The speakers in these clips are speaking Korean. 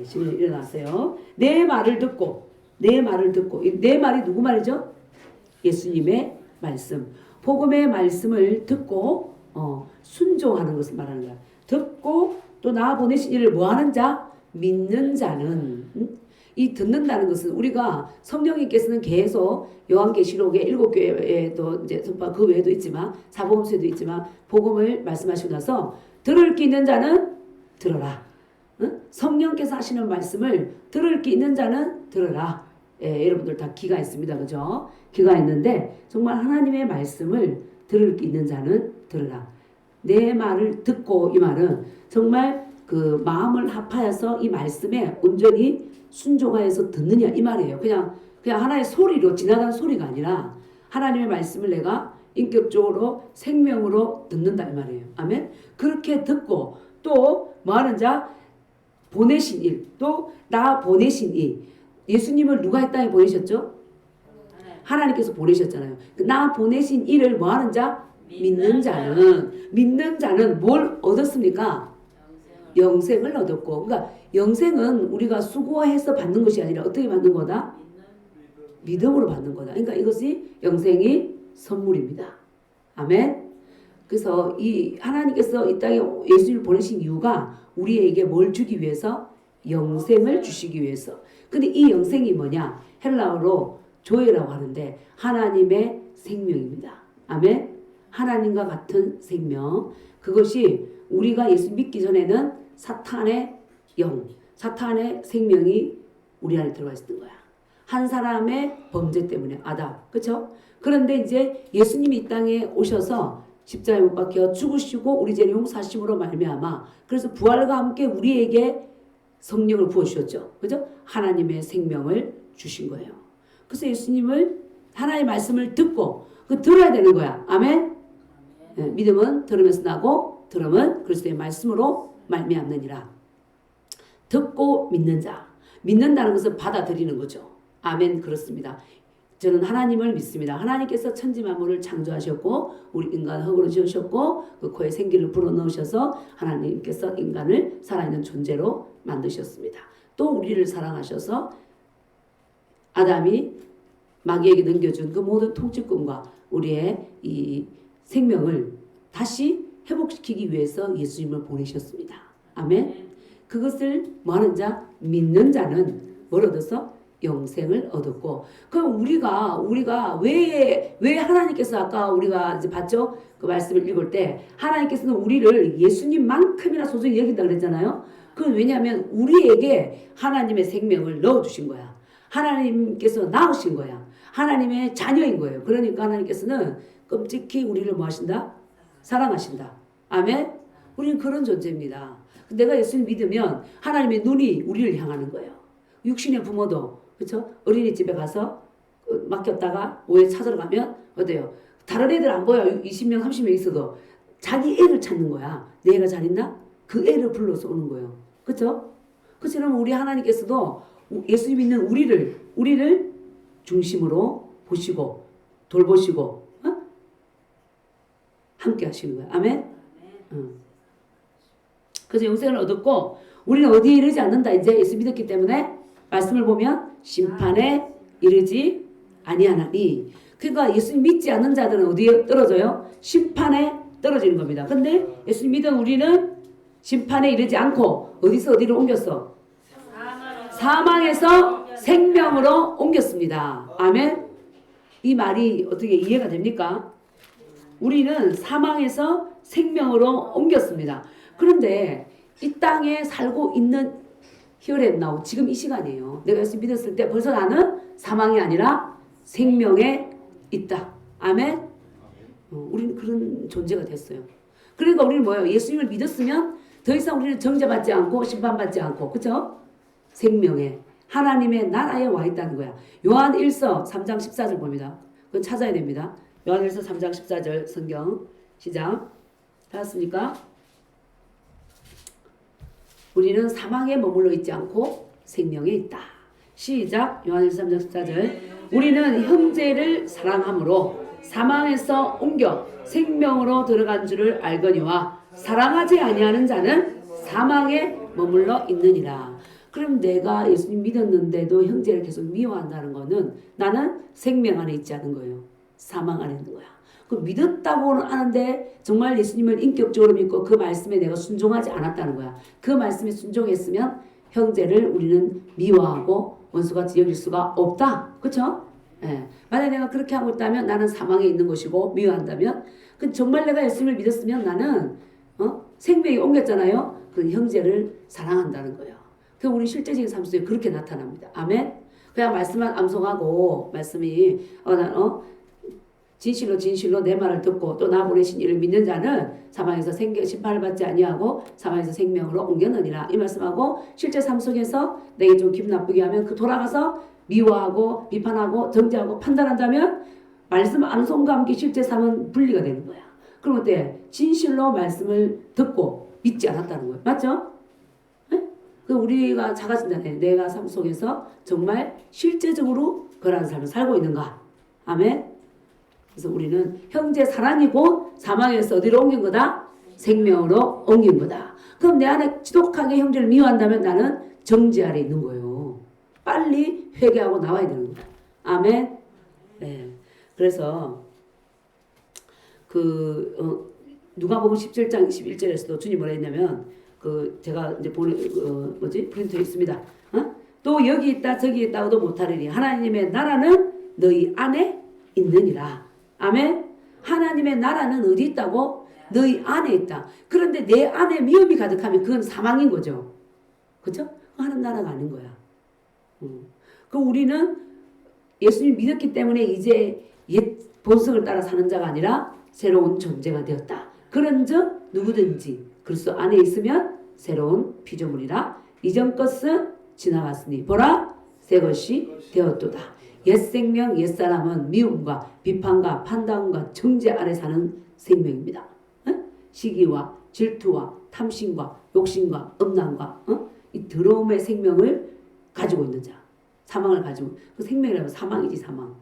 지금 일어나세요. 내 말을 듣고 내 말을 듣고 내 말이 누구 말이죠? 예수님의 말씀. 복음의 말씀을 듣고 순종하는 것을 말하는 거야. 듣고 또 나 보내신 이를 뭐하는 자? 믿는 자는. 이 듣는다는 것은 우리가 성령님께서는 계속 요한계시록의 7교회에도 이제 그 외에도 있지만 사복음서에도 있지만 복음을 말씀하시고 나서 들을 기 있는 자는 들어라. 성령께서 하시는 말씀을 들을 기 있는 자는 들어라. 예, 여러분들 다 귀가 있습니다. 그죠? 귀가 있는데 정말 하나님의 말씀을 들을 기 있는 자는 들으라. 내 말을 듣고, 이 말은 정말 그 마음을 합하여서 이 말씀에 온전히 순종하여서 듣느냐 이 말이에요. 그냥 하나의 소리로 지나가는 소리가 아니라 하나님의 말씀을 내가 인격적으로 생명으로 듣는다 이 말이에요. 아멘. 그렇게 듣고 또 뭐하는 자? 보내신 일, 또 나 보내신 이. 예수님을 누가 이 땅에 보내셨죠? 하나님께서 보내셨잖아요. 나 보내신 이를 뭐하는 자? 믿는 자는 뭘 얻었습니까? 영생을 얻었고, 그러니까 영생은 우리가 수고해서 받는 것이 아니라 어떻게 받는 거다? 믿음으로 받는 거다. 그러니까 이것이 영생이 선물입니다. 아멘. 그래서 이 하나님께서 이 땅에 예수님을 보내신 이유가 우리에게 뭘 주기 위해서? 영생을 주시기 위해서. 근데 이 영생이 뭐냐? 헬라어로 조에라고 하는데 하나님의 생명입니다. 아멘. 하나님과 같은 생명. 그것이 우리가 예수 믿기 전에는 사탄의 영, 사탄의 생명이 우리 안에 들어가 있었던 거야. 한 사람의 범죄 때문에 아담. 그렇죠? 그런데 이제 예수님이 이 땅에 오셔서 십자가에 못 박혀 죽으시고 우리 죄를 용서하심으로 말미암아 그래서 부활과 함께 우리에게 성령을 부어주셨죠. 그죠? 하나님의 생명을 주신 거예요. 그래서 예수님을 하나님의 말씀을 듣고 그 들어야 되는 거야. 아멘. 네, 믿음은 들으면서 나고 들음은 그리스도의 말씀으로 말미암느니라. 듣고 믿는 자. 믿는다는 것은 받아들이는 거죠. 아멘. 그렇습니다. 저는 하나님을 믿습니다. 하나님께서 천지 만물을 창조하셨고 우리 인간을 흙으로 지으셨고 그 코에 생기를 불어넣으셔서 하나님께서 인간을 살아있는 존재로 만드셨습니다. 또 우리를 사랑하셔서 아담이 마귀에게 넘겨준 그 모든 통치권과 우리의 이 생명을 다시 회복시키기 위해서 예수님을 보내셨습니다. 아멘. 그것을 뭐하는 자? 믿는 자는 뭘 얻어서? 영생을 얻었고. 그럼 우리가 왜 하나님께서 아까 우리가 이제 봤죠? 그 말씀을 읽을 때 하나님께서는 우리를 예수님만큼이나 소중히 여긴다 그랬잖아요. 그건 왜냐하면 우리에게 하나님의 생명을 넣어주신 거야. 하나님께서 낳으신 거야. 하나님의 자녀인 거예요. 그러니까 하나님께서는 끔찍히 우리를 뭐 하신다? 사랑하신다. 아멘? 우리는 그런 존재입니다. 내가 예수님 믿으면 하나님의 눈이 우리를 향하는 거예요. 육신의 부모도 그렇죠? 어린이집에 가서 맡겼다가 오해 찾으러 가면 어때요? 다른 애들 안 보여. 20명 30명 있어도 자기 애를 찾는 거야. 내 애가 잘 있나? 그 애를 불러서 오는 거예요. 그렇죠? 그처럼 우리 하나님께서도 예수님 믿는 우리를 중심으로 보시고 돌보시고 함께 하시는 거야. 아멘? 그래서 영생을 얻었고 우리는 어디에 이르지 않는다. 이제 예수 믿었기 때문에 말씀을 보면 심판에 이르지 아니하나니. 그러니까 예수님 믿지 않는 자들은 어디에 떨어져요? 심판에 떨어지는 겁니다. 근데 예수님 믿은 우리는 심판에 이르지 않고 어디서 어디로 옮겼어? 사망에서 생명으로 옮겼습니다. 아멘. 이 말이 어떻게 이해가 됩니까? 우리는 사망에서 생명으로 옮겼습니다. 그런데 이 땅에 살고 있는 히어렛 나우 지금 이 시간이에요. 내가 예수 믿었을 때 벌써 나는 사망이 아니라 생명에 있다. 아멘. 우리는 그런 존재가 됐어요. 그러니까 우리는 뭐예요? 예수님을 믿었으면 더 이상 우리는 정죄받지 않고 심판받지 않고 그렇죠? 생명에 하나님의 나라에 와 있다는 거야. 요한 1서 3장 14절 봅니다. 그건 찾아야 됩니다. 요한 1서 3장 14절 성경 시작. 찾았습니까? 우리는 사망에 머물러 있지 않고 생명에 있다. 시작. 요한일서 3장 14절. 우리는 형제를 사랑함으로 사망에서 옮겨 생명으로 들어간 줄을 알거니와 사랑하지 아니하는 자는 사망에 머물러 있느니라. 그럼 내가 예수님 믿었는데도 형제를 계속 미워한다는 거는 나는 생명 안에 있지 않은 거예요. 사망 안에 있는 거야. 그 믿었다고는 아는데 정말 예수님을 인격적으로 믿고 그 말씀에 내가 순종하지 않았다는 거야. 그 말씀에 순종했으면 형제를 우리는 미워하고 원수같이 여길 수가 없다. 그렇죠? 예. 만약 내가 그렇게 하고 있다면 나는 사망에 있는 것이고 미워한다면 그 정말 내가 예수님을 믿었으면 나는 생명이 옮겼잖아요. 그 형제를 사랑한다는 거예요. 그 우리 실제적인 삶 속에 그렇게 나타납니다. 아멘. 그냥 말씀만 암송하고 말씀이 진실로 진실로 내 말을 듣고 또 나 보내신 이를 믿는 자는 사망에서 심판을 받지 아니하고 사망에서 생명으로 옮겼느니라. 이 말씀하고 실제 삶 속에서 내게 좀 기분 나쁘게 하면 그 돌아가서 미워하고 비판하고 정죄하고 판단한다면 말씀 암송과 함께 실제 삶은 분리가 되는 거야. 그럼 어때? 진실로 말씀을 듣고 믿지 않았다는 거예요. 맞죠? 네? 그 우리가 작아진다네. 내가 삶 속에서 정말 실제적으로 그러한 삶을 살고 있는가? 아멘. 그래서 우리는 형제 사랑이고 사망에서 어디로 옮긴 거다? 생명으로 옮긴 거다. 그럼 내 안에 지독하게 형제를 미워한다면 나는 정죄 아래 있는 거예요. 빨리 회개하고 나와야 되는 거다. 아멘. 네. 그래서 누가복음 17장 21절에서도 주님 뭐라 했냐면 제가 이제 프린트에 있습니다. 또 여기 있다 저기 있다고도 못하리니 하나님의 나라는 너희 안에 있느니라. 아멘. 하나님의 나라는 어디 있다고? 너희 안에 있다. 그런데 내 안에 미움이 가득하면 그건 사망인 거죠. 그렇죠? 하나님 나라가 아닌 거야. 그 우리는 예수님 믿었기 때문에 이제 옛 본성을 따라 사는 자가 아니라 새로운 존재가 되었다. 그런즉 누구든지 그리스도 안에 있으면 새로운 피조물이라. 이전 것은 지나갔으니 보라 새 것이 되었도다. 옛 생명 옛 사람은 미움과 비판과 판단과 정죄 아래 사는 생명입니다. 시기와 질투와 탐심과 욕심과 음란과 이 더러움의 생명을 가지고 있는 자. 사망을 가지고 그 생명이라면 사망이지 사망.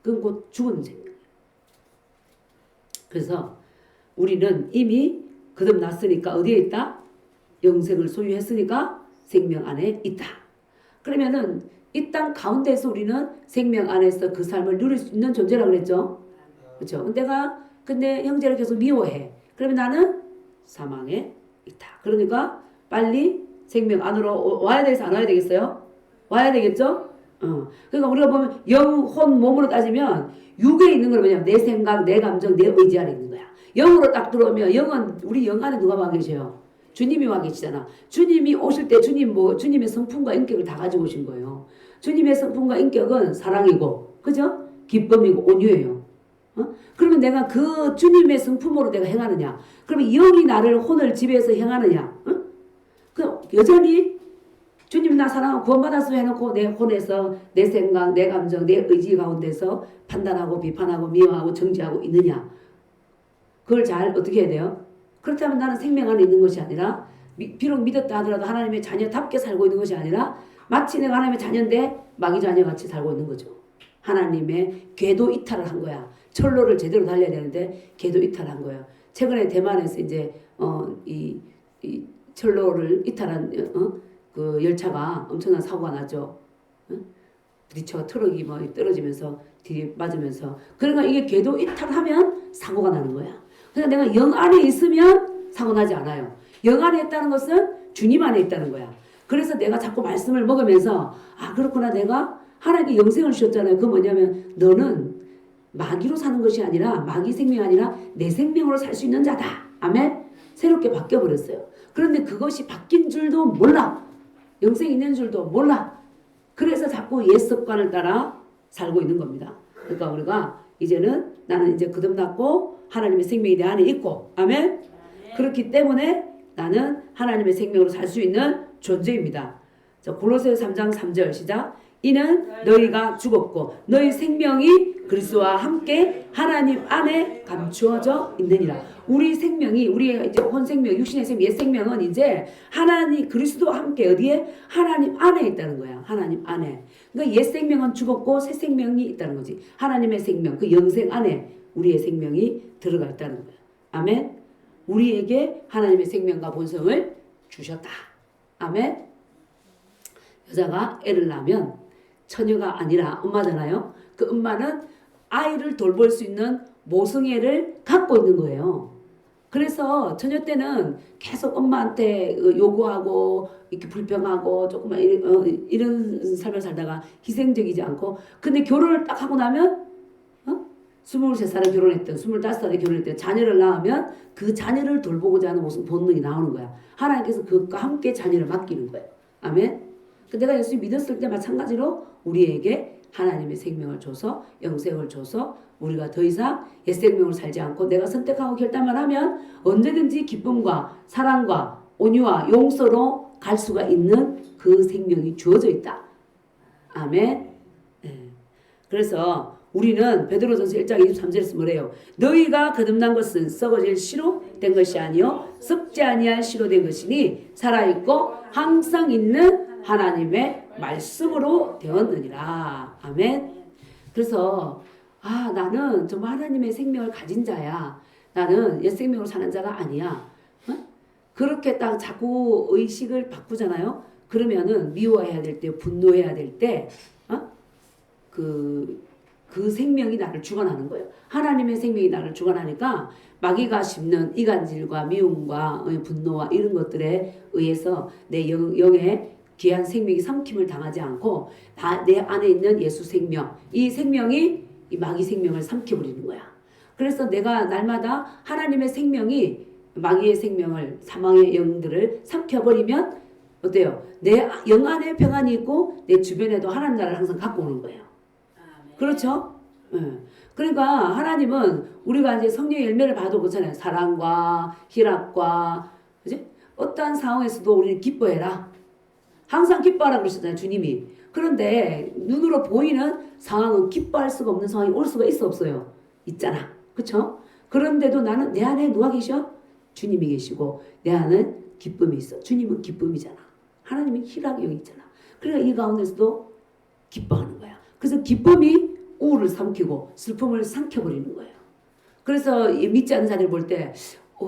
그건 곧 죽은 생명. 그래서 우리는 이미 거듭났으니까 어디에 있다? 영생을 소유했으니까 생명 안에 있다. 그러면은 이 땅 가운데서 우리는 생명 안에서 그 삶을 누릴 수 있는 존재라고 그랬죠. 그렇죠? 근데 형제를 계속 미워해. 그러면 나는 사망에 있다. 그러니까 빨리 생명 안으로 와야 되겠어, 안 와야 되겠어요? 와야 되겠죠? 그러니까 우리가 보면 영, 혼, 몸으로 따지면 육에 있는 건 뭐냐면 내 생각, 내 감정, 내 의지 안에 있는 거야. 영으로 딱 들어오면 영은 우리 영 안에 누가 와 계셔요? 주님이 와 계시잖아. 주님이 오실 때 주님의 성품과 인격을 다 가지고 오신 거예요. 주님의 성품과 인격은 사랑이고, 그죠? 기쁨이고 온유예요. 그러면 내가 그 주님의 성품으로 내가 행하느냐? 그러면 영이 나를 혼을 지배해서 행하느냐? 그 여전히 주님 나 사랑하고 구원받았으면 해놓고 내 혼에서 내 생각, 내 감정, 내 의지 가운데서 판단하고 비판하고 미워하고 정죄하고 있느냐? 그걸 잘 어떻게 해야 돼요? 그렇다면 나는 생명 안에 있는 것이 아니라 비록 믿었다 하더라도 하나님의 자녀답게 살고 있는 것이 아니라 마치 내가 하나님의 자녀인데 마귀 자녀같이 살고 있는 거죠. 하나님의 궤도 이탈을 한 거야. 철로를 제대로 달려야 되는데 궤도 이탈한 거예요. 최근에 대만에서 이제 이 철로를 이탈한 그 열차가 엄청난 사고가 나죠. 부딪혀 트럭이 떨어지면서 뒤에 맞으면서 그러니까 이게 궤도 이탈하면 사고가 나는 거야. 그러니까 내가 영 안에 있으면 사고 나지 않아요. 영 안에 있다는 것은 주님 안에 있다는 거야. 그래서 내가 자꾸 말씀을 먹으면서 그렇구나 내가 하나님께 영생을 주셨잖아요. 그건 뭐냐면 너는 마귀로 사는 것이 아니라 마귀 생명이 아니라 내 생명으로 살 수 있는 자다. 아멘. 새롭게 바뀌어버렸어요. 그런데 그것이 바뀐 줄도 몰라. 영생이 있는 줄도 몰라. 그래서 자꾸 옛 습관을 따라 살고 있는 겁니다. 그러니까 우리가 이제는 나는 이제 거듭났고 하나님의 생명이 내 안에 있고 아멘. 그렇기 때문에 나는 하나님의 생명으로 살 수 있는 존재입니다. 자, 골로새서 3장 3절 시작. 이는 너희가 죽었고 너희 생명이 그리스도와 함께 하나님 안에 감추어져 있느니라. 우리 생명이 우리의 이제 혼 생명, 육신의 생명, 옛 생명은 이제 하나님 그리스도와 함께 어디에 하나님 안에 있다는 거야. 하나님 안에. 그러니까 옛 생명은 죽었고 새 생명이 있다는 거지. 하나님의 생명, 그 영생 안에 우리의 생명이 들어가 있다는 거야. 아멘. 우리에게 하나님의 생명과 본성을 주셨다. 아멘. 여자가 애를 낳으면 처녀가 아니라 엄마잖아요. 그 엄마는 아이를 돌볼 수 있는 모성애를 갖고 있는 거예요. 그래서 처녀 때는 계속 엄마한테 요구하고 이렇게 불평하고 조금만 이런 삶을 살다가 희생적이지 않고, 근데 결혼을 딱 하고 나면 23살에 결혼했던 25살에 결혼했던 자녀를 낳으면 그 자녀를 돌보고자 하는 무슨 본능이 나오는 거야. 하나님께서 그것과 함께 자녀를 맡기는 거예요. 아멘. 내가 예수님 믿었을 때 마찬가지로 우리에게 하나님의 생명을 줘서 영생을 줘서 우리가 더 이상 옛 생명을 살지 않고 내가 선택하고 결단만 하면 언제든지 기쁨과 사랑과 온유와 용서로 갈 수가 있는 그 생명이 주어져 있다. 아멘. 네. 그래서 우리는 베드로전서 1장 23절에서 뭐래요? 너희가 거듭난 것은 썩어질 씨로 된 것이 아니요 썩지 아니할 씨로 된 것이니 살아있고 항상 있는 하나님의 말씀으로 되었느니라. 아멘. 그래서 나는 정말 하나님의 생명을 가진 자야. 나는 옛 생명으로 사는 자가 아니야. 그렇게 딱 자꾸 의식을 바꾸잖아요. 그러면은 미워해야 될 때, 분노해야 될 때, 그 생명이 나를 주관하는 거예요. 하나님의 생명이 나를 주관하니까 마귀가 심는 이간질과 미움과 분노와 이런 것들에 의해서 내 영에 귀한 생명이 삼킴을 당하지 않고 내 안에 있는 예수 생명, 이 생명이 이 마귀 생명을 삼켜버리는 거야. 그래서 내가 날마다 하나님의 생명이 마귀의 생명을, 사망의 영들을 삼켜버리면 어때요? 내 영 안에 평안이 있고 내 주변에도 하나님 나라를 항상 갖고 오는 거예요. 그렇죠? 그러니까 하나님은 우리가 이제 성령의 열매를 봐도 그렇잖아요. 사랑과 희락과, 그지? 어떠한 상황에서도 우리는 기뻐해라. 항상 기뻐하라 그러셨잖아요, 주님이. 그런데 눈으로 보이는 상황은 기뻐할 수가 없는 상황이 올 수가 있어 없어요? 있잖아. 그렇죠? 그런데도 나는 내 안에 누가 계셔? 주님이 계시고 내 안은 기쁨이 있어. 주님은 기쁨이잖아. 하나님은 희락이 여기 있잖아. 그러니까 이 가운데서도 기뻐하는 거야. 그래서 기쁨이 우울을 삼키고 슬픔을 삼켜버리는 거예요. 그래서 믿지 않는 자들 볼 때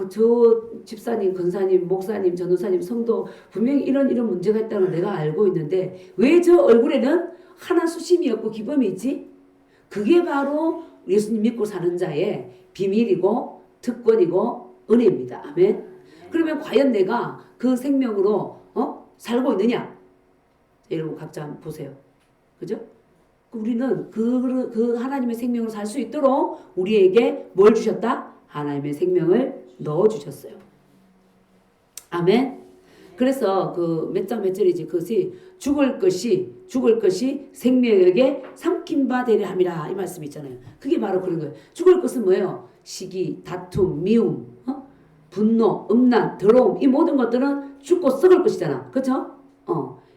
저 집사님, 권사님, 목사님, 전도사님, 성도 분명히 이런 문제가 있다는 걸 내가 알고 있는데 왜 저 얼굴에는 하나 수심이 없고 기쁨이 있지? 그게 바로 예수님 믿고 사는 자의 비밀이고 특권이고 은혜입니다. 아멘. 그러면 과연 내가 그 생명으로 살고 있느냐? 여러분 각자 한번 보세요. 그죠? 우리는 그 하나님의 생명으로 살 수 있도록 우리에게 뭘 주셨다? 하나님의 생명을 넣어주셨어요. 아멘. 그래서 그 몇 장 몇 절이지? 그것이 죽을 것이 생명에게 삼킨 바 되려 함이라 이 말씀이 있잖아요. 그게 바로 그런 거예요. 죽을 것은 뭐예요? 시기, 다툼, 미움, 분노, 음란, 더러움 이 모든 것들은 죽고 썩을 것이잖아. 그렇죠?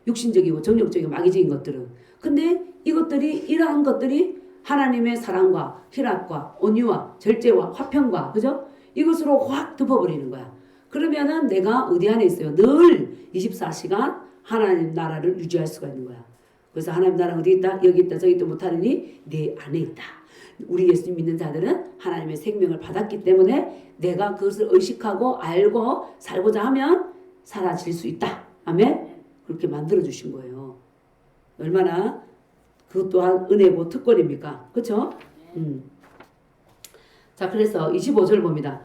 육신적이고 정욕적이고 마귀적인 것들은. 근데 이러한 것들이 하나님의 사랑과 희락과 온유와 절제와 화평과 그죠? 이것으로 확 덮어버리는 거야. 그러면은 내가 어디 안에 있어요? 늘 24시간 하나님 나라를 유지할 수가 있는 거야. 그래서 하나님 나라 어디 있다? 여기 있다 저기 있다 못하느니 내 안에 있다. 우리 예수님 믿는 자들은 하나님의 생명을 받았기 때문에 내가 그것을 의식하고 알고 살고자 하면 사라질 수 있다. 아멘? 그렇게 만들어주신 거예요. 얼마나 그것 또한 은혜고 특권입니까? 그렇죠? 자, 그래서 25절 봅니다.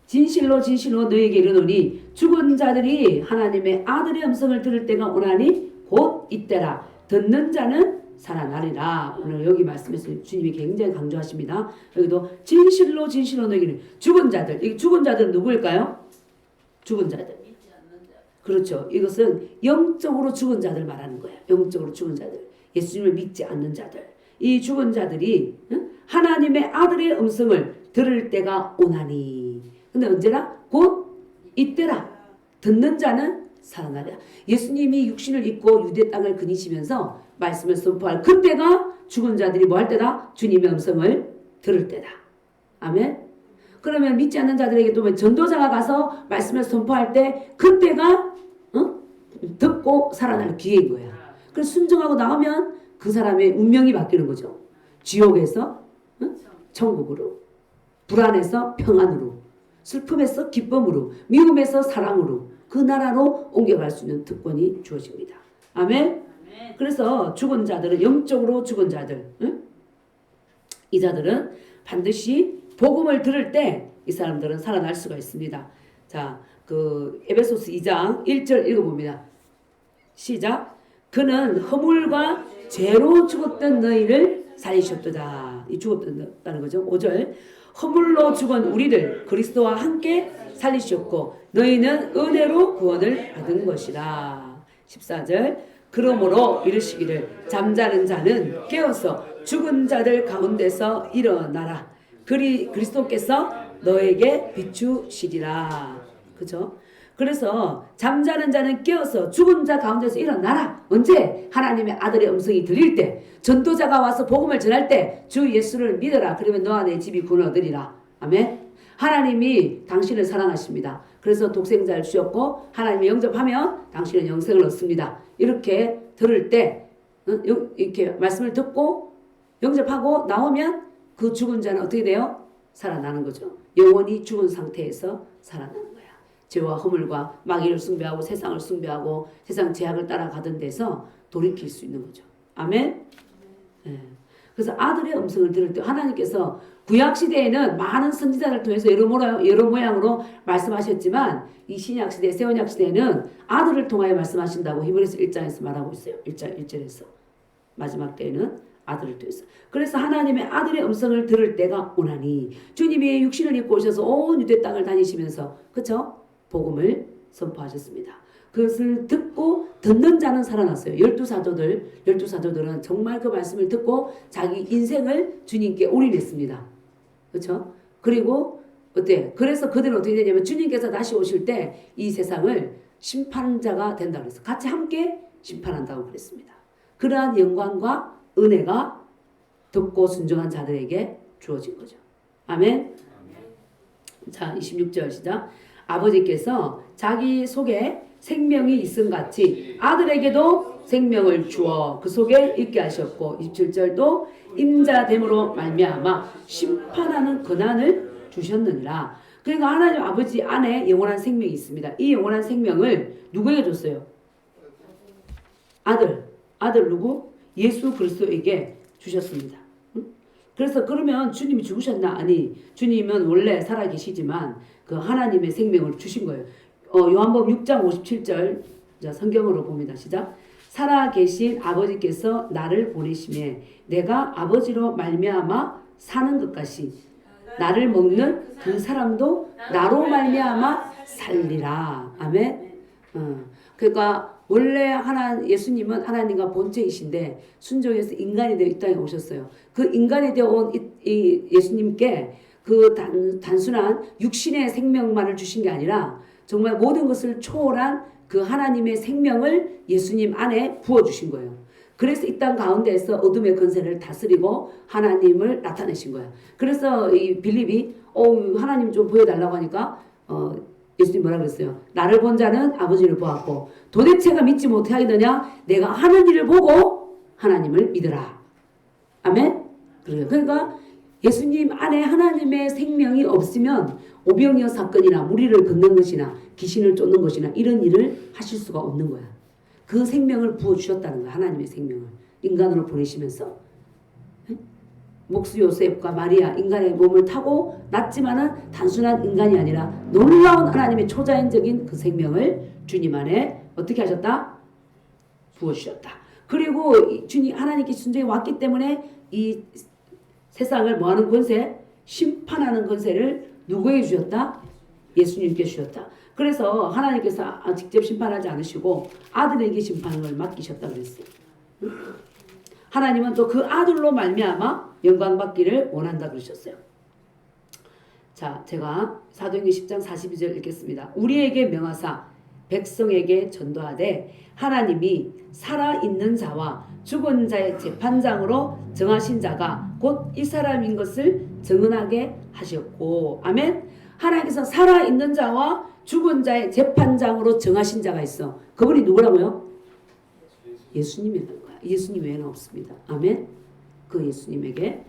진실로 진실로 너희에게 이르노니 죽은 자들이 하나님의 아들의 음성을 들을 때가 오나니 곧 이때라. 듣는 자는 살아나리라. 오늘 여기 말씀에서 주님이 굉장히 강조하십니다. 여기도 진실로 진실로 너희에게 죽은 자들. 이 죽은 자들은 누구일까요? 죽은 자들. 그렇죠. 이것은 영적으로 죽은 자들 말하는 거예요. 영적으로 죽은 자들. 예수님을 믿지 않는 자들. 이 죽은 자들이 하나님의 아들의 음성을 들을 때가 오나니. 근데 언제나? 곧 이때라. 듣는 자는 살아나리라. 예수님이 육신을 입고 유대 땅을 거니시면서 말씀을 선포할 그때가 죽은 자들이 뭐 할 때다? 주님의 음성을 들을 때다. 아멘. 그러면 믿지 않는 자들에게 또 전도자가 가서 말씀을 선포할 때 그때가 듣고 살아날 기회인 거야. 그래서 순종하고 나오면 그 사람의 운명이 바뀌는 거죠. 지옥에서 천국으로, 불안에서 평안으로, 슬픔에서 기쁨으로, 미움에서 사랑으로 그 나라로 옮겨갈 수 있는 특권이 주어집니다. 아멘. 그래서 죽은 자들은 영적으로 죽은 자들, 응? 이 자들은 반드시 복음을 들을 때 이 사람들은 살아날 수가 있습니다. 자, 그 에베소서 2장 1절 읽어봅니다. 시작. 그는 허물과 죄로 죽었던 너희를 살리셨도다. 이 죽었다는 거죠. 5절. 허물로 죽은 우리를 그리스도와 함께 살리셨고 너희는 은혜로 구원을 받은 것이라. 14절. 그러므로 이르시기를 잠자는 자는 깨어서 죽은 자들 가운데서 일어나라. 그리스도께서 너에게 비추시리라. 그죠? 그래서 잠자는 자는 깨어서 죽은 자 가운데서 일어나라. 언제? 하나님의 아들의 음성이 들릴 때, 전도자가 와서 복음을 전할 때 주 예수를 믿어라. 그러면 너와 내 집이 구원 얻으리라. 아멘. 하나님이 당신을 사랑하십니다. 그래서 독생자를 주셨고 하나님이 영접하면 당신은 영생을 얻습니다. 이렇게 들을 때 이렇게 말씀을 듣고 영접하고 나오면 그 죽은 자는 어떻게 돼요? 살아나는 거죠. 영원히 죽은 상태에서 살아나는 거야. 죄와 허물과 마귀를 숭배하고 세상을 숭배하고 세상 제약을 따라가던 데서 돌이킬 수 있는 거죠. 아멘. 네. 그래서 아들의 음성을 들을 때 하나님께서 구약시대에는 많은 선지자를 통해서 여러 모양으로 말씀하셨지만 이 신약시대, 새언약시대에는 아들을 통하여 말씀하신다고 히브리서 1장에서 말하고 있어요. 1절에서. 마지막 때에는 아들을 통해서. 그래서 하나님의 아들의 음성을 들을 때가 오나니 주님이 육신을 입고 오셔서 온 유대 땅을 다니시면서 그쵸? 복음을 선포하셨습니다. 그것을 듣고 듣는 자는 살아났어요. 12사도들은 정말 그 말씀을 듣고 자기 인생을 주님께 올인했습니다. 그렇죠? 그리고 어때? 그래서 그들은 어떻게 되냐면 주님께서 다시 오실 때 이 세상을 심판자가 된다고 그랬어요. 같이 함께 심판한다고 그랬습니다. 그러한 영광과 은혜가 듣고 순종한 자들에게 주어진 거죠. 아멘. 자, 26절 시작. 아버지께서 자기 속에 생명이 있음같이 아들에게도 생명을 주어 그 속에 있게 하셨고 27절도 임자됨으로 말미암아 심판하는 권한을 주셨느니라. 그러니까 하나님 아버지 안에 영원한 생명이 있습니다. 이 영원한 생명을 누구에게 줬어요? 아들 누구? 예수 그리스도에게 주셨습니다. 그래서 그러면 주님이 죽으셨나? 아니, 주님은 원래 살아계시지만 그 하나님의 생명을 주신 거예요. 요한복음 6장 57절 자, 성경으로 봅니다. 시작. 살아계신 아버지께서 나를 보내심에 내가 아버지로 말미암아 사는 것 같이 나를 먹는 그 사람도 나로 말미암아 살리라. 아멘. 그러니까 원래 예수님은 하나님과 본체이신데 순종해서 인간이 되어 이 땅에 오셨어요. 그 인간이 되어 온 이 예수님께 그 단순한 육신의 생명만을 주신 게 아니라 정말 모든 것을 초월한 그 하나님의 생명을 예수님 안에 부어주신 거예요. 그래서 이 땅 가운데에서 어둠의 권세를 다스리고 하나님을 나타내신 거예요. 그래서 이 빌립이 하나님 좀 보여달라고 하니까 예수님 뭐라 그랬어요? 나를 본 자는 아버지를 보았고 도대체가 믿지 못하겠느냐? 내가 하는 일을 보고 하나님을 믿으라. 아멘? 그러니까 예수님 안에 하나님의 생명이 없으면 오병이어 사건이나 무리를 걷는 것이나 귀신을 쫓는 것이나 이런 일을 하실 수가 없는 거야. 그 생명을 부어주셨다는 거야. 하나님의 생명을. 인간으로 보내시면서. 목수 요셉과 마리아 인간의 몸을 타고 났지만은 단순한 인간이 아니라 놀라운 하나님의 초자연적인 그 생명을 주님 안에 어떻게 하셨다? 부어주셨다. 그리고 주님 하나님께 순종해 왔기 때문에 이 세상을 뭐하는 권세? 심판하는 권세를 누구에게 주셨다? 예수님께 주셨다. 그래서 하나님께서 직접 심판하지 않으시고 아들에게 심판을 맡기셨다 그랬어요. 하나님은 또 그 아들로 말미암아 영광 받기를 원한다 그러셨어요. 자, 제가 사도행전 10장 42절 읽겠습니다. 우리에게 명하사 백성에게 전도하되 하나님이 살아있는 자와 죽은 자의 재판장으로 정하신 자가 곧 이 사람인 것을 증언하게 하셨고. 아멘. 하나님께서 살아있는 자와 죽은 자의 재판장으로 정하신 자가 있어. 그분이 누구라고요? 예수님이라는 거야. 예수님 외에는 없습니다. 아멘. 그 예수님에게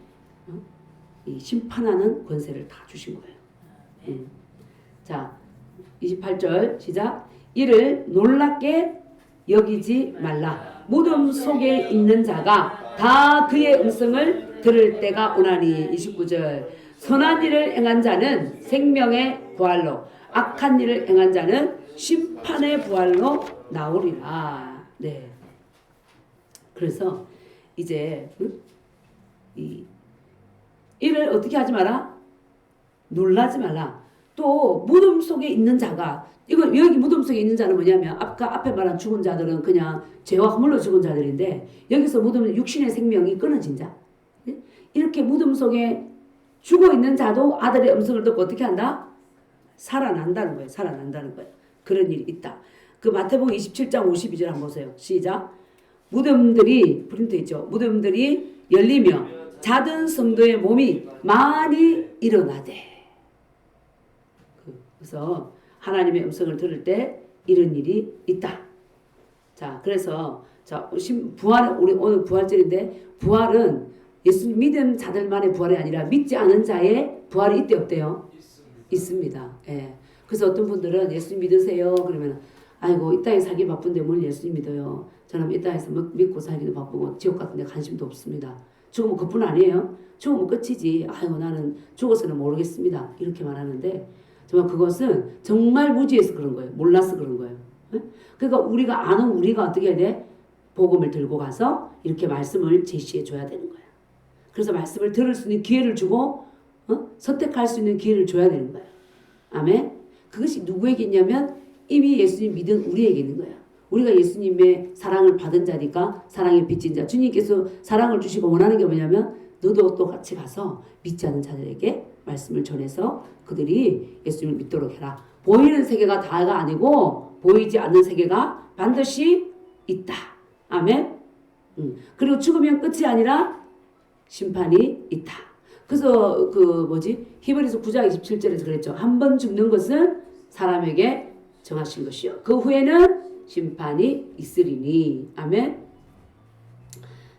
이 심판하는 권세를 다 주신 거예요. 자, 28절 시작. 이를 놀랍게 여기지 말라. 무덤 속에 있는 자가 다 그의 음성을 들을 때가 오나니. 29절. 선한 일을 행한 자는 생명의 부활로, 악한 일을 행한 자는 심판의 부활로 나오리라. 네. 그래서 이제 이를 어떻게 하지 마라? 놀라지 말라. 또 무덤 속에 있는 자가, 이거 여기 무덤 속에 있는 자는 뭐냐면 아까 앞에 말한 죽은 자들은 그냥 죄와 허물로 죽은 자들인데, 여기서 무덤은 육신의 생명이 끊어진 자. 이렇게 무덤 속에 죽어 있는 자도 아들의 음성을 듣고 어떻게 한다? 살아난다는 거예요. 살아난다는 거예요. 그런 일이 있다. 그 마태복음 27장 52절 한번 보세요. 시작. 무덤들이, 프린트 있죠? 무덤들이 열리며 자든 성도의 몸이 많이 일어나되. 그래서 하나님의 음성을 들을 때 이런 일이 있다. 자, 그래서 자, 부활, 우리 오늘 부활절인데, 부활은 예수님 믿은 자들만의 부활이 아니라 믿지 않은 자의 부활이 있대 없대요? 있습니다. 예. 그래서 어떤 분들은 예수님 믿으세요 그러면, 아이고 이 땅에 살기 바쁜데 뭘 예수님 믿어요. 저는 이 땅에서 믿고 살기도 바쁘고 지옥 같은 데 관심도 없습니다. 죽으면 그뿐 아니에요. 죽으면 끝이지. 아이고 나는 죽어서는 모르겠습니다. 이렇게 말하는데, 정말 그것은 정말 무지해서 그런 거예요. 몰라서 그런 거예요. 예? 그러니까 우리가 아는 우리가 어떻게 해야 돼? 복음을 들고 가서 이렇게 말씀을 제시해 줘야 되는 거예요. 그래서 말씀을 들을 수 있는 기회를 주고 선택할 수 있는 기회를 줘야 되는 거예요. 아멘. 그것이 누구에게 있냐면 이미 예수님 믿은 우리에게 있는 거예요. 우리가 예수님의 사랑을 받은 자니까 사랑의 빚진 자. 주님께서 사랑을 주시고 원하는 게 뭐냐면 너도 또 같이 가서 믿지 않는 자들에게 말씀을 전해서 그들이 예수님을 믿도록 해라. 보이는 세계가 다가 아니고 보이지 않는 세계가 반드시 있다. 아멘. 그리고 죽으면 끝이 아니라 심판이 있다. 그래서 히브리서 9장 27절에서 그랬죠. 한 번 죽는 것은 사람에게 정하신 것이요. 그 후에는 심판이 있으리니. 아멘.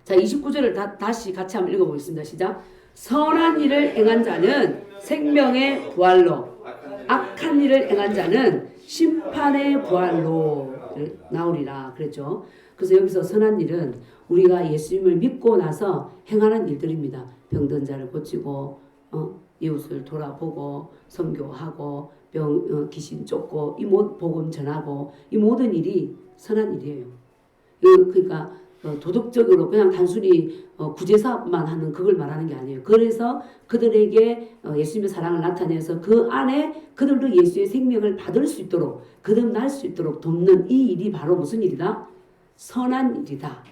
자, 29절을 다시 같이 한번 읽어보겠습니다. 시작. 선한 일을 행한 자는 생명의 부활로, 악한 일을 행한 자는 심판의 부활로 나오리라 그랬죠. 그래서 여기서 선한 일은 우리가 예수님을 믿고 나서 행하는 일들입니다. 병든 자를 고치고 이웃을 돌아보고 선교하고 귀신 쫓고 이 복음 전하고 이 모든 일이 선한 일이에요. 그러니까 도덕적으로 그냥 단순히 구제사업만 하는 그걸 말하는 게 아니에요. 그래서 그들에게 예수님의 사랑을 나타내서 그 안에 그들도 예수의 생명을 받을 수 있도록 거듭날 수 있도록 돕는 이 일이 바로 무슨 일이다? 선한 일이다.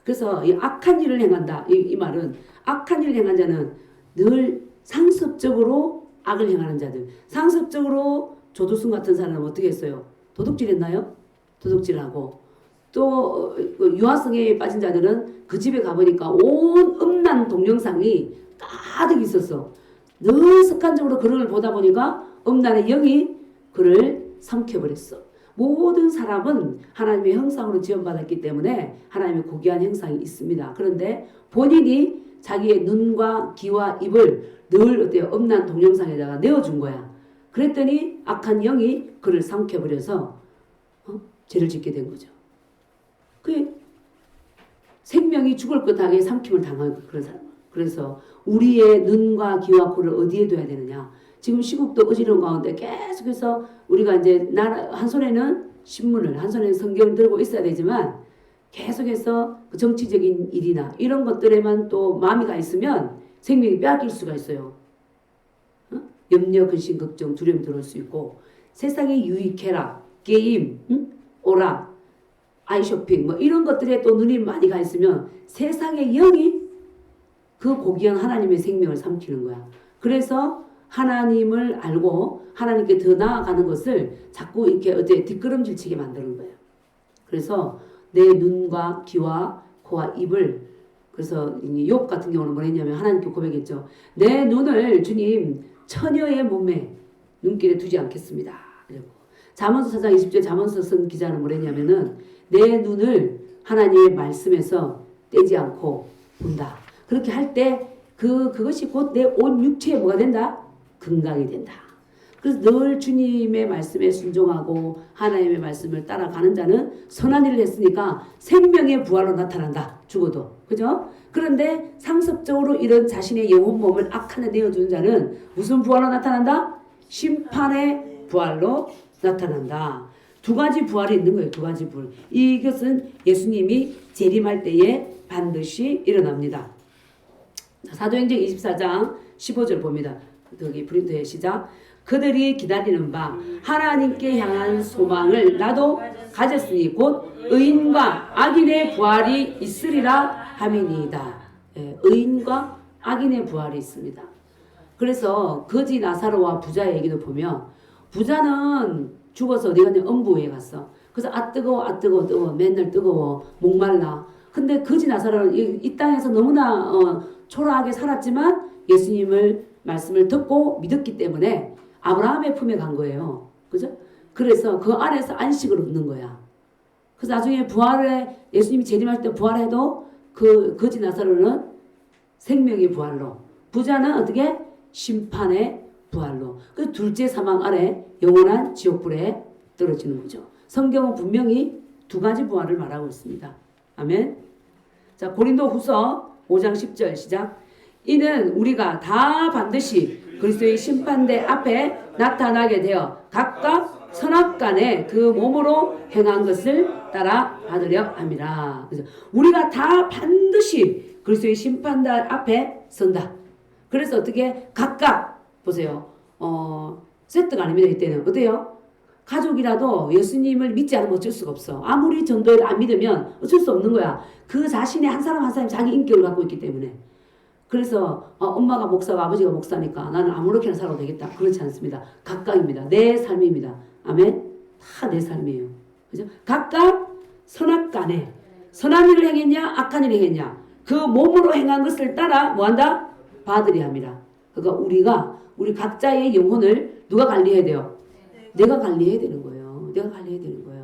그래서 이 악한 일을 행한다. 이 말은 악한 일을 행한 자는 늘 상습적으로 악을 행하는 자들. 상습적으로 조두순 같은 사람은 어떻게 했어요? 도둑질했나요? 도둑질하고 또 유아성에 빠진 자들은 그 집에 가보니까 온 음란 동영상이 가득 있었어. 늘 습관적으로 그를 보다 보니까 음란의 영이 그를 삼켜버렸어. 모든 사람은 하나님의 형상으로 지원받았기 때문에 하나님의 고귀한 형상이 있습니다. 그런데 본인이 자기의 눈과 귀와 입을 늘 어때요? 음란 동영상에다가 내어준 거야. 그랬더니 악한 영이 그를 삼켜버려서 죄를 짓게 된 거죠. 그 생명이 죽을 것하게 삼킴을 당한 그런 사람. 그래서 우리의 눈과 귀와 코를 어디에 둬야 되느냐? 지금 시국도 어지러운 가운데 계속해서 우리가 이제 한 손에는 신문을, 한 손에는 성경을 들고 있어야 되지만 계속해서 정치적인 일이나 이런 것들에만 또 마음이 가 있으면 생명이 빼앗길 수가 있어요. 염려, 근심, 걱정, 두려움 들어올 수 있고 세상에 유익해라, 게임, 오락, 아이쇼핑 이런 것들에 또 눈이 많이 가 있으면 세상의 영이 그 고귀한 하나님의 생명을 삼키는 거야. 그래서 하나님을 알고 하나님께 더 나아가는 것을 자꾸 이렇게 뒷걸음질 치게 만드는 거예요. 그래서 내 눈과 귀와 코와 입을, 그래서 욥 같은 경우는 뭐랬냐면 하나님께 고백했죠. 내 눈을 주님 처녀의 몸에 눈길에 두지 않겠습니다. 이러고. 잠언서 4장 20절 잠언서 쓴 기자는 뭐랬냐면은 내 눈을 하나님의 말씀에서 떼지 않고 본다. 그렇게 할 때 그것이 곧 내 온 육체에 뭐가 된다? 건강이 된다. 그래서 늘 주님의 말씀에 순종하고 하나님의 말씀을 따라가는 자는 선한 일을 했으니까 생명의 부활로 나타난다. 죽어도. 그죠? 그런데 상습적으로 이런 자신의 영혼 몸을 악한에 내어준 자는 무슨 부활로 나타난다? 심판의 부활로 나타난다. 두 가지 부활이 있는 거예요. 두 가지 부활. 이것은 예수님이 재림할 때에 반드시 일어납니다. 사도행전 24장 15절 봅니다. 여기 프린트에 시작. 그들이 기다리는 바 하나님께 향한 소망을 나도 가졌으니 곧 의인과 악인의 부활이 있으리라 함이니이다. 예, 의인과 악인의 부활이 있습니다. 그래서 거지 나사로와 부자의 얘기도 보면 부자는 죽어서 어디 갔냐? 음부에 갔어. 그래서 아 뜨거워 뜨거워 맨날 뜨거워 목말라. 근데 거지 나사로는 이 땅에서 너무나 초라하게 살았지만 예수님을 말씀을 듣고 믿었기 때문에 아브라함의 품에 간 거예요. 그죠? 그래서 그 안에서 안식을 얻는 거야. 그래서 나중에 부활에 예수님이 재림할 때 부활해도 그 거지 나사로는 생명의 부활로, 부자는 어떻게 심판의 부활로. 그 둘째 사망 아래 영원한 지옥불에 떨어지는 거죠. 성경은 분명히 두 가지 부활을 말하고 있습니다. 아멘. 자, 고린도후서 5장 10절 시작. 이는 우리가 다 반드시 그리스도의 심판대 앞에 나타나게 되어 각각 선악간에 그 몸으로 행한 것을 따라 받으려 함이라. 그래서 우리가 다 반드시 그리스도의 심판대 앞에 선다. 그래서 어떻게 각각 보세요. 세트가 아닙니다. 이때는 어때요? 가족이라도 예수님을 믿지 않으면 어쩔 수가 없어. 아무리 전도를 안 믿으면 어쩔 수 없는 거야. 그 자신의 한 사람 한 사람이 자기 인격을 갖고 있기 때문에. 그래서 엄마가 목사고 아버지가 목사니까 나는 아무렇게나 살아도 되겠다. 그렇지 않습니다. 각각입니다. 내 삶입니다. 아멘. 다 내 삶이에요. 그죠? 각각 선악간에 선한 일을 행했냐 악한 일을 행했냐 그 몸으로 행한 것을 따라 뭐한다? 받으려 합니다. 그러니까 우리 각자의 영혼을 누가 관리해야 돼요? 내가 관리해야 되는 거예요. 내가 관리해야 되는 거예요.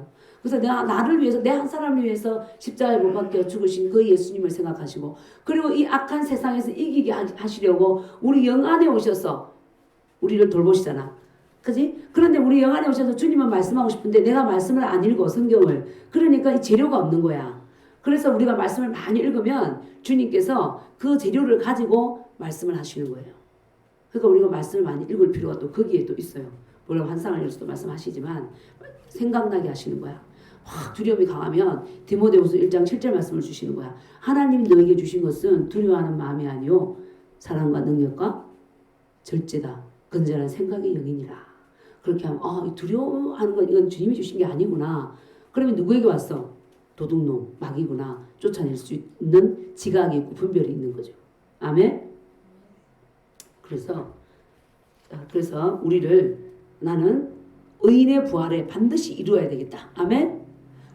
그래서 내가 나를 위해서 내 한 사람을 위해서 십자가에 못 박혀 죽으신 그 예수님을 생각하시고 그리고 이 악한 세상에서 이기게 하시려고 우리 영 안에 오셔서 우리를 돌보시잖아. 그지? 그런데 우리 영 안에 오셔서 주님은 말씀하고 싶은데 내가 말씀을 안 읽어 성경을. 그러니까 이 재료가 없는 거야. 그래서 우리가 말씀을 많이 읽으면 주님께서 그 재료를 가지고 말씀을 하시는 거예요. 그러니까 우리가 말씀을 많이 읽을 필요가 또 거기에 또 있어요. 물론 환상을 열어서도 말씀하시지만 생각나게 하시는 거야. 확 두려움이 강하면 디모데후서 1장 7절 말씀을 주시는 거야. 하나님 너에게 주신 것은 두려워하는 마음이 아니요 사랑과 능력과 절제다. 건전한 생각의 영이니라. 그렇게 하면 두려워하는 건 이건 주님이 주신 게 아니구나. 그러면 누구에게 왔어? 도둑놈, 마귀구나. 쫓아낼 수 있는 지각이 있고 분별이 있는 거죠. 아멘. 그래서 우리를 나는 의인의 부활에 반드시 이루어야 되겠다. 아멘.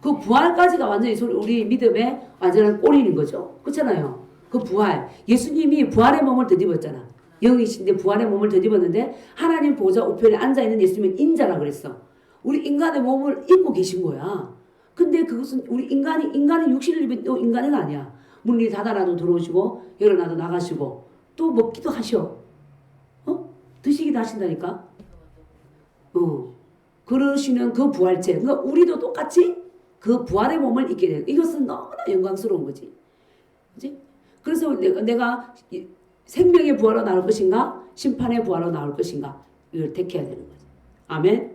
그 부활까지가 완전히 우리 믿음의 완전한 꼬리인 거죠. 그렇잖아요. 그 부활. 예수님이 부활의 몸을 덧입었잖아. 영이신데 부활의 몸을 덧입었는데 하나님 보좌 우편에 앉아있는 예수님은 인자라 그랬어. 우리 인간의 몸을 입고 계신 거야. 근데 그것은 우리 인간은 육신을 입은 인간은 아니야. 문이 닫아놔도 들어오시고 열어놔도 나가시고 또 먹기도 하셔. 드시기도 하신다니까. 그러시는 그 부활체. 그러니까 우리도 똑같이 그 부활의 몸을 입게 돼요. 이것은 너무나 영광스러운 거지. 그치? 그래서 내가 생명의 부활로 나올 것인가? 심판의 부활로 나올 것인가? 이걸 택해야 되는 거지. 아멘?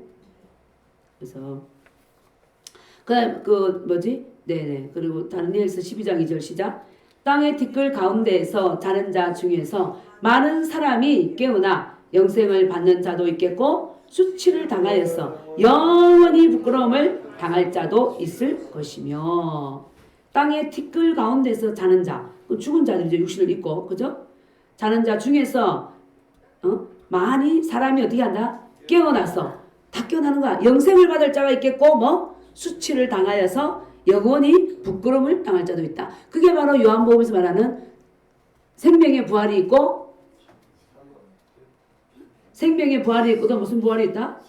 그래서, 네네. 그리고 다니엘서 12장 2절 시작. 땅의 티끌 가운데에서 자는 자 중에서 많은 사람이 깨어나 영생을 받는 자도 있겠고, 수치를 당하여서 영원히 부끄러움을 당할 자도 있을 것이며, 땅의 티끌 가운데서 자는 자, 죽은 자들이죠. 육신을 입고, 그죠? 자는 자 중에서 많이 사람이 어떻게 한다? 깨어나서 다 깨어나는 거야. 영생을 받을 자가 있겠고 수치를 당하여서 영원히 부끄러움을 당할 자도 있다. 그게 바로 요한복음에서 말하는 생명의 부활이 있고 또 무슨 부활이 있다?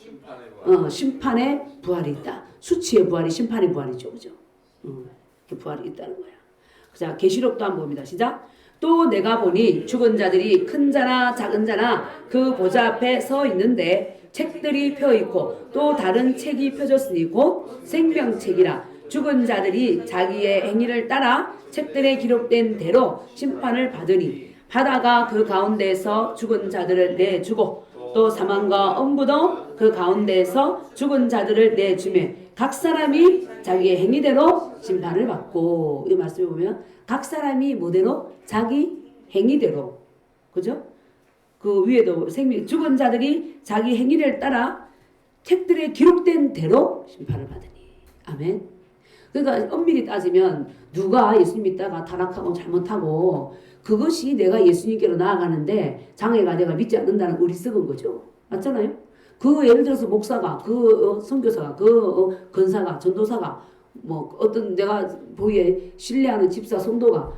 심판의 부활이 있다. 수치의 부활이 심판의 부활이죠. 그죠? 그 부활이 있다는 거야. 자, 계시록도 한번 봅니다. 시작. 또 내가 보니 죽은 자들이 큰 자나 작은 자나 그 보좌 앞에 서 있는데 책들이 펴 있고 또 다른 책이 펴졌으니 곧 생명책이라. 죽은 자들이 자기의 행위를 따라 책들에 기록된 대로 심판을 받으니 바다가 그 가운데에서 죽은 자들을 내주고 또 사망과 엄부도 그 가운데에서 죽은 자들을 내주매 각 사람이 자기의 행위대로 심판을 받고. 이 말씀을 보면 각 사람이 뭐대로? 자기 행위대로. 그죠? 그 위에도 죽은 자들이 자기 행위를 따라 책들에 기록된 대로 심판을 받으니. 아멘. 그러니까 엄밀히 따지면 누가 예수님 믿다가 타락하고 잘못하고 그것이 내가 예수님께로 나아가는데 장애가 내가 믿지 않는다는 어리석은 거죠. 맞잖아요? 그 예를 들어서 목사가 그 선교사가 그 권사가 전도사가 뭐 어떤 내가 보기에 신뢰하는 집사 성도가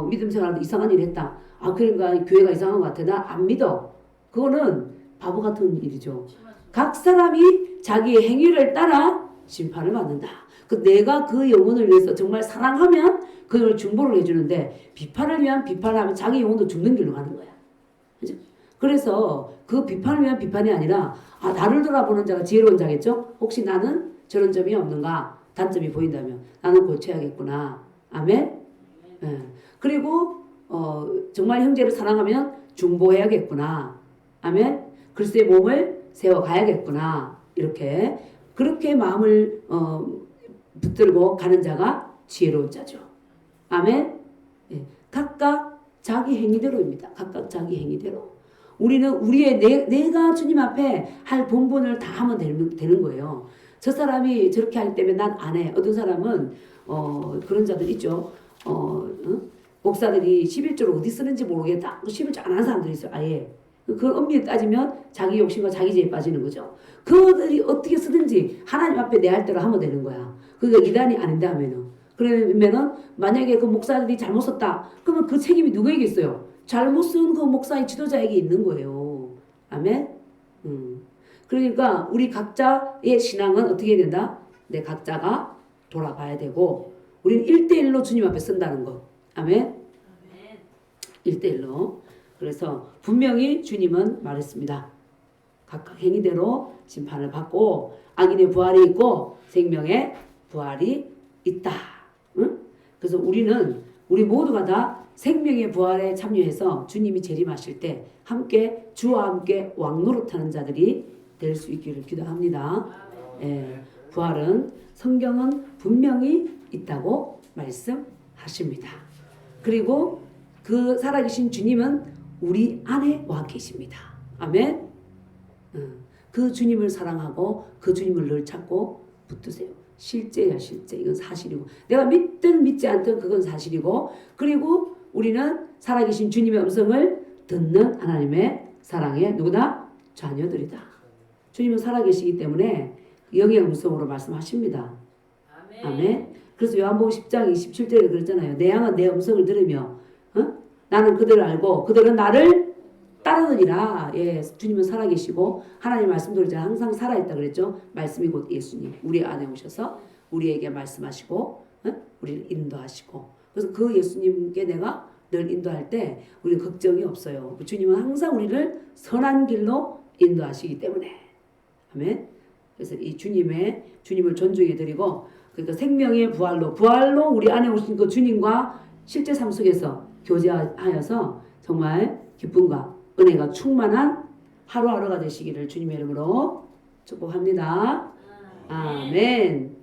믿음 생활도 이상한 일 했다. 아 그러니까 교회가 이상한 것 같아. 나 안 믿어. 그거는 바보 같은 일이죠. 각 사람이 자기의 행위를 따라 심판을 받는다. 내가 그 영혼을 위해서 정말 사랑하면 그걸 중보를 해주는데 비판을 위한 비판을 하면 자기 영혼도 죽는 길로 가는 거야. 그죠? 그래서 그 비판을 위한 비판이 아니라 나를 돌아보는 자가 지혜로운 자겠죠? 혹시 나는 저런 점이 없는가? 단점이 보인다면 나는 고쳐야겠구나. 아멘? 예. 그리고 정말 형제를 사랑하면 중보해야겠구나. 아멘? 그리스도의 몸을 세워가야겠구나. 이렇게 그렇게 마음을 붙들고 가는 자가 지혜로운 자죠. 아멘. 예. 각각 자기 행위대로입니다. 각각 자기 행위대로. 우리는 우리의 내가 주님 앞에 할 본분을 다 하면 되는 거예요. 저 사람이 저렇게 하기 때문에 난 안 해. 어떤 사람은 그런 자들 있죠. 목사들이 11조를 어디 쓰는지 모르겠다. 11조 안 하는 사람들이 있어요. 아예. 그걸 엄밀히 따지면 자기 욕심과 자기죄에 빠지는 거죠. 그들이 어떻게 쓰든지 하나님 앞에 내 할 대로 하면 되는 거야. 그게 이단이 아닌데 하면은. 그러면은 만약에 그 목사들이 잘못 썼다. 그러면 그 책임이 누구에게 있어요? 잘못 쓴 그 목사의 지도자에게 있는 거예요. 아멘? 그러니까 우리 각자의 신앙은 어떻게 해야 된다? 내 각자가 돌아봐야 되고 우리는 1대1로 주님 앞에 쓴다는 것. 아멘? 1대1로. 그래서 분명히 주님은 말했습니다. 각각 행위대로 심판을 받고 악인의 부활이 있고 생명의 부활이 있다. 응? 그래서 우리 모두가 다 생명의 부활에 참여해서 주님이 재림하실 때 함께 주와 함께 왕노릇하는 자들이 될 수 있기를 기도합니다. 예, 부활은 성경은 분명히 있다고 말씀하십니다. 그리고 그 살아계신 주님은 우리 안에 와 계십니다. 아멘. 그 주님을 사랑하고 그 주님을 늘 찾고 붙드세요. 실제야 실제. 이건 사실이고 내가 믿든 믿지 않든 그건 사실이고 그리고 우리는 살아계신 주님의 음성을 듣는 하나님의 사랑의 누구다? 자녀들이다. 주님은 살아계시기 때문에 영의 음성으로 말씀하십니다. 아멘. 아멘. 그래서 요한복음 10장 27절에 그랬잖아요. 내 양은 내 음성을 들으며 나는 그들을 알고 그들은 나를 따르느니라. 예, 주님은 살아계시고 하나님 말씀대로 항상 살아있다 그랬죠. 말씀이 곧 예수님 우리 안에 오셔서 우리에게 말씀하시고 우리를 인도하시고 그래서 그 예수님께 내가 늘 인도할 때 우리는 걱정이 없어요. 주님은 항상 우리를 선한 길로 인도하시기 때문에. 아멘. 그래서 이 주님을 존중해 드리고 그러니까 생명의 부활로 우리 안에 오신 그 주님과 실제 삶 속에서 교제하여서 정말 기쁨과 은혜가 충만한 하루하루가 되시기를 주님의 이름으로 축복합니다. 아멘.